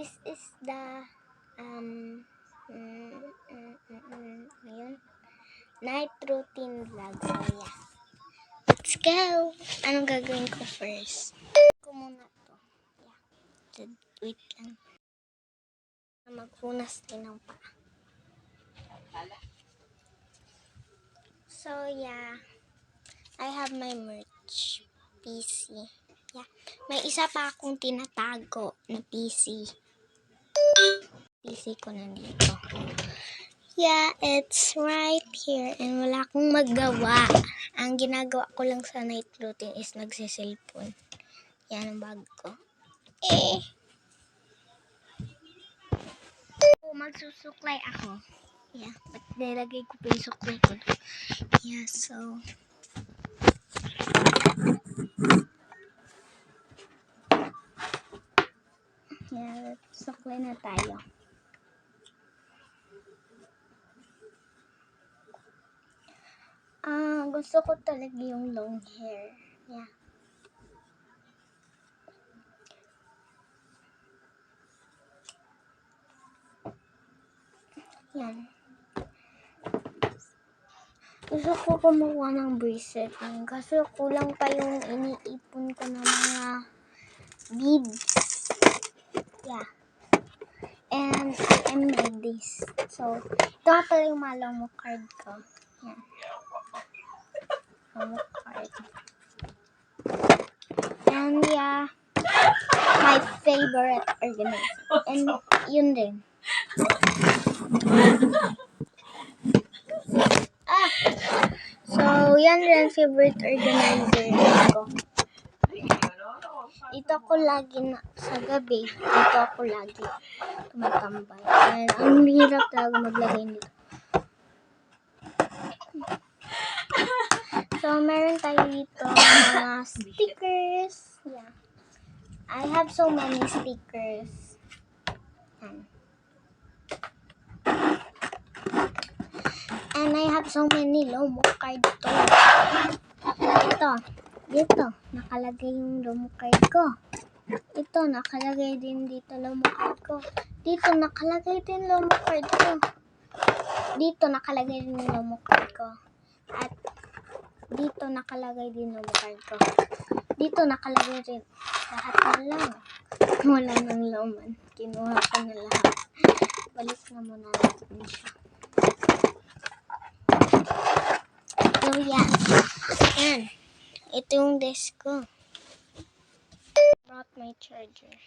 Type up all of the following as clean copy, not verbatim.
This is the ngayon, night routine vlog. So yeah, let's go. Anong gagawin ko first? Ko muna to. Yeah. Wait lang. Magpunas din ng paa. So yeah, I have my merch PC. Yeah. May isa pa akong tinatago na PC. PC ko nandito. Yeah, it's right here and wala akong magawa. Ang ginagawa ko lang sa night routine is nagsiselfon. Yan ang bag ko. Magsusuklay ako. Yeah, but nilagay ko pa yung suklay ko. Yeah, so yeah, suklay na tayo. Gusto ko talaga yung long hair. Yeah. Yan. Gusto ko kumuha ng bracelet. Kasi kulang pa yung iniipon ko ng mga beads. Yeah. And I am like this. So, ito nga pala yung Lomo card ko. Yan. Lomo card. And yeah, my favorite organizer. And yun din. So, yan rin favorite organizer ko. Dito ako lagi sa gabi. Dito ako lagi tumatambay. And ang hirap talaga maglagay nito. So, meron tayo dito mga stickers. Yeah. I have so many stickers. And I have so many Lomo card too. Dito, nakalagay yung Lomo card ko. Ito, nakalagay din dito Lomo card ko. Dito, nakalagay din Lomo card ko. Dito, nakalagay din Lomo card ko. At dito, nakalagay din Lomo card ko. Dito, nakalagay din. Lahat na lang. Wala nang laman. Kinuha ko na lahat. Balik na muna natin siya. So, yeah. Yan. Ito yung desk ko. Brought my charger.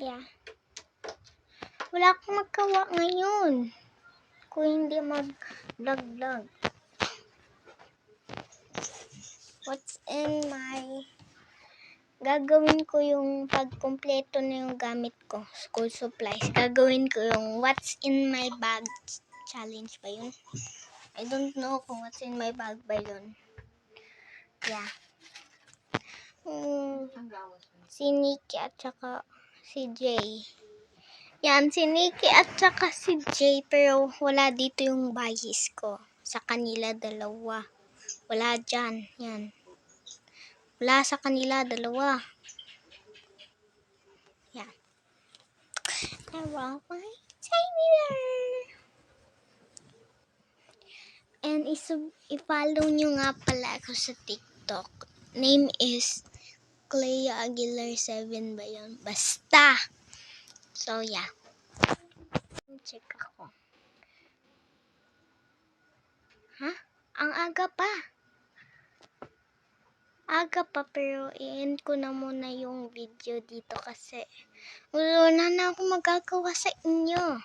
Yeah. Wala akong magkawa ngayon. Kung hindi mag-vlog. What's in my... Gagawin ko yung pagkumpleto na yung gamit ko. School supplies. Gagawin ko yung what's in my bag challenge ba yun? I don't know kung what's in my bag ba yun. Yeah. Si Nikki at saka si Jay. Yan, si Nikki at saka si Jay. Pero wala dito yung bayis ko. Sa kanila dalawa. Wala dyan. Yan. Wala sa kanila dalawa. Yan. I want my tiny bear. And i-follow nyo nga pala ako sa TikTok. Name is Clea Aguilar 7 ba yun? Basta! So, yeah. Check ako. Ha? Ang aga pa. Aga pa, pero i-end ko na muna yung video dito kasi wala na ako magagawa sa inyo.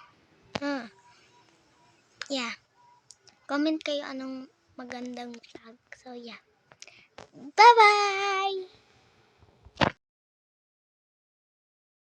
Yeah. Comment kayo anong magandang vlog. So, yeah. Bye-bye!